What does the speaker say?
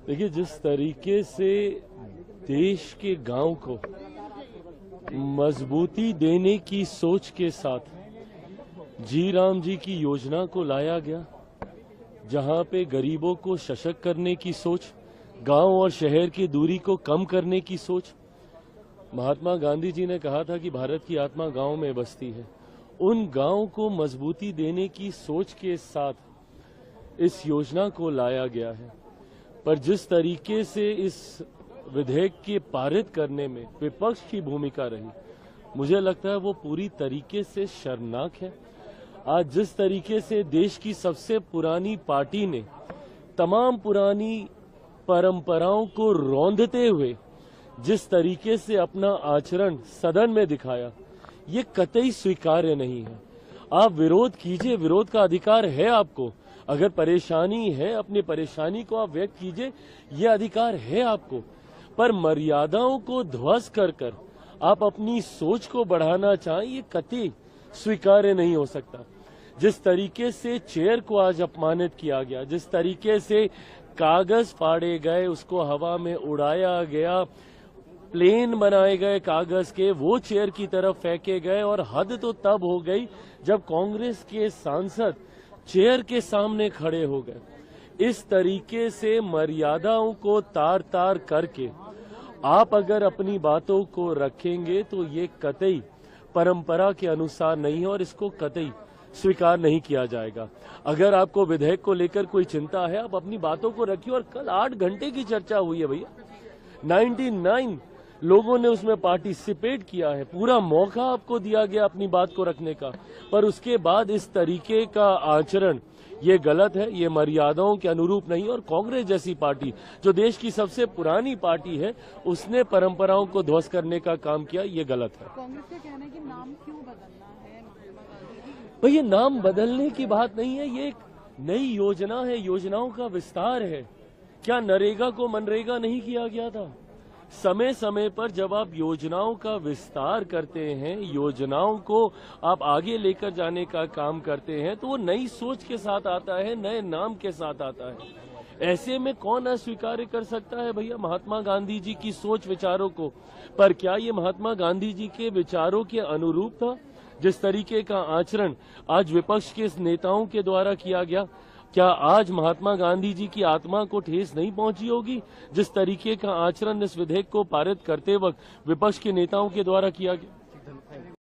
देखिए, जिस तरीके से देश के गांव को मजबूती देने की सोच के साथ जी राम जी की योजना को लाया गया, जहां पे गरीबों को सशक्त करने की सोच, गांव और शहर की दूरी को कम करने की सोच। महात्मा गांधी जी ने कहा था कि भारत की आत्मा गांव में बसती है। उन गांव को मजबूती देने की सोच के साथ इस योजना को लाया गया है। पर जिस तरीके से इस विधेयक के पारित करने में विपक्ष की भूमिका रही, मुझे लगता है वो पूरी तरीके से शर्मनाक है। आज जिस तरीके से देश की सबसे पुरानी पार्टी ने तमाम पुरानी परंपराओं को रौंदते हुए जिस तरीके से अपना आचरण सदन में दिखाया, ये कतई स्वीकार्य नहीं है। आप विरोध कीजिए, विरोध का अधिकार है आपको। अगर परेशानी है, अपनी परेशानी को आप व्यक्त कीजिए, ये अधिकार है आपको। पर मर्यादाओं को ध्वस्त कर कर आप अपनी सोच को बढ़ाना चाहें, ये कतई स्वीकार्य नहीं हो सकता। जिस तरीके से चेयर को आज अपमानित किया गया, जिस तरीके से कागज फाड़े गए, उसको हवा में उड़ाया गया, प्लेन बनाए गए कागज के, वो चेयर की तरफ फेंके गए। और हद तो तब हो गई जब कांग्रेस के सांसद चेयर के सामने खड़े हो गए। इस तरीके से मर्यादाओं को तार तार करके आप अगर अपनी बातों को रखेंगे तो ये कतई परंपरा के अनुसार नहीं है और इसको कतई स्वीकार नहीं किया जाएगा। अगर आपको विधेयक को लेकर कोई चिंता है, आप अपनी बातों को रखिए। और कल 8 घंटे की चर्चा हुई है भैया, 99 लोगों ने उसमें पार्टिसिपेट किया है। पूरा मौका आपको दिया गया अपनी बात को रखने का, पर उसके बाद इस तरीके का आचरण ये गलत है, ये मर्यादाओं के अनुरूप नहीं। और कांग्रेस जैसी पार्टी जो देश की सबसे पुरानी पार्टी है, उसने परंपराओं को ध्वस्त करने का काम किया, ये गलत है। कांग्रेस का कहना है कि नाम क्यों बदलना है? भाई, ये नाम बदलने की बात नहीं है, ये एक नई योजना है, योजनाओं का विस्तार है। क्या नरेगा को मनरेगा नहीं किया गया था? समय समय पर जब आप योजनाओं का विस्तार करते हैं, योजनाओं को आप आगे लेकर जाने का काम करते हैं, तो वो नई सोच के साथ आता है, नए नाम के साथ आता है। ऐसे में कौन अस्वीकार कर सकता है भैया महात्मा गांधी जी की सोच विचारों को? पर क्या ये महात्मा गांधी जी के विचारों के अनुरूप था? जिस तरीके का आचरण आज विपक्ष के नेताओं के द्वारा किया गया, क्या आज महात्मा गांधी जी की आत्मा को ठेस नहीं पहुंची होगी? जिस तरीके का आचरण इस विधेयक को पारित करते वक्त विपक्ष के नेताओं के द्वारा किया गया।